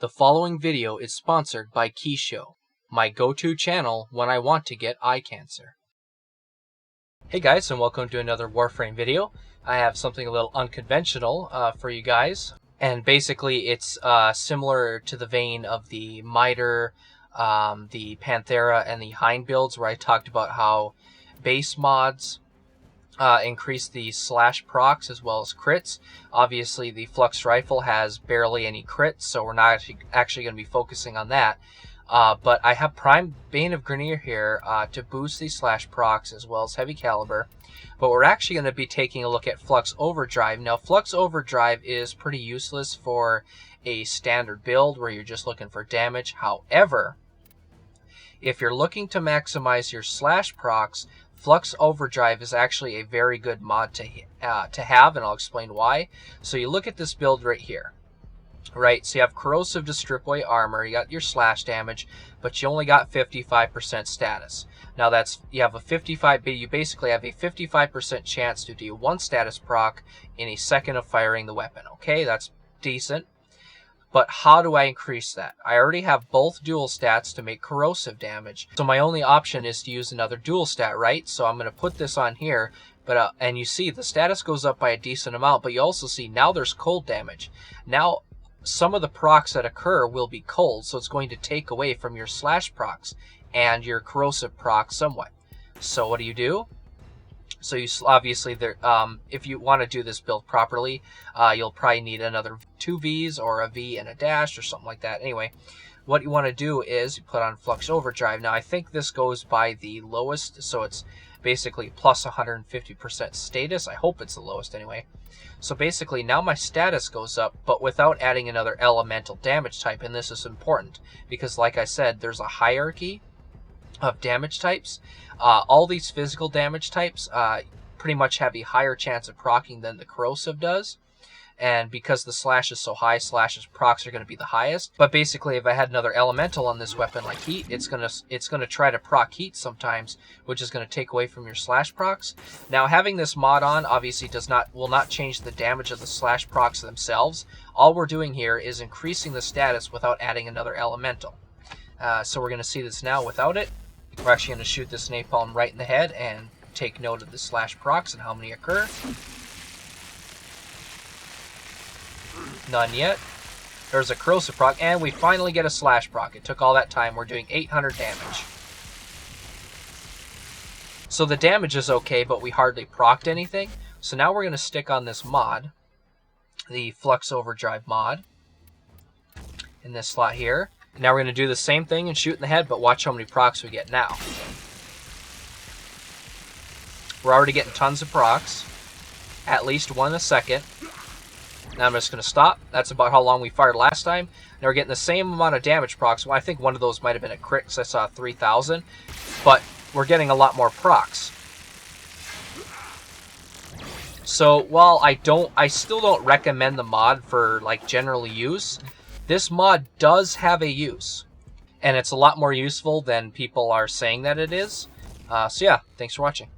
The following video is sponsored by Keyshow, my go-to channel when I want to get eye cancer. Hey guys, and welcome to another Warframe video. I have something a little unconventional for you guys. And basically it's similar to the vein of the Miter, the Panthera, and the Hind builds, where I talked about how base mods increase the slash procs as well as crits. Obviously the Flux rifle has barely any crits, so we're not actually going to be focusing on that. But I have Prime Bane of Grineer here to boost the slash procs as well as heavy caliber. But we're actually going to be taking a look at Flux Overdrive. Now Flux Overdrive is pretty useless for a standard build where you're just looking for damage. However, if you're looking to maximize your slash procs, Flux Overdrive is actually a very good mod to have, and I'll explain why. So you look at this build right here, right? So you have corrosive to strip away armor, you got your slash damage, but you only got 55% status. Now you basically have a 55% chance to do one status proc in a second of firing the weapon. Okay, that's decent. But how do I increase that? I already have both dual stats to make corrosive damage. So my only option is to use another dual stat, right? So I'm going to put this on here. But and you see the status goes up by a decent amount. But you also see now there's cold damage. Now some of the procs that occur will be cold. So it's going to take away from your slash procs and your corrosive procs somewhat. So what do? So you obviously, if you want to do this build properly, you'll probably need another 2 Vs or a V and a dash or something like that. Anyway, what you want to do is you put on Flux Overdrive. Now I think this goes by the lowest, so it's basically plus 150% status. I hope it's the lowest anyway. So basically now my status goes up, but without adding another elemental damage type. And this is important because, like I said, there's a hierarchy of damage types. All these physical damage types pretty much have a higher chance of proccing than the corrosive does, and because the slash is so high, slash's procs are going to be the highest. But basically, if I had another elemental on this weapon like heat, it's gonna try to proc heat sometimes, which is going to take away from your slash procs. Now having this mod on obviously will not change the damage of the slash procs themselves. All we're doing here is increasing the status without adding another elemental. So we're going to see this now without it. We're actually going to shoot this napalm right in the head and take note of the slash procs and how many occur. None yet. There's a corrosive proc, and we finally get a slash proc. It took all that time. We're doing 800 damage. So the damage is okay, but we hardly procced anything. So now we're going to stick on this mod, the Flux Overdrive mod, in this slot here. Now we're going to do the same thing and shoot in the head, but watch how many procs we get now. We're already getting tons of procs, at least one a second. Now I'm just going to stop. That's about how long we fired last time. Now we're getting the same amount of damage procs. Well, I think one of those might have been a crit because I saw 3,000, but we're getting a lot more procs. So while I still don't recommend the mod for like general use, this mod does have a use, and it's a lot more useful than people are saying that it is. So yeah, thanks for watching.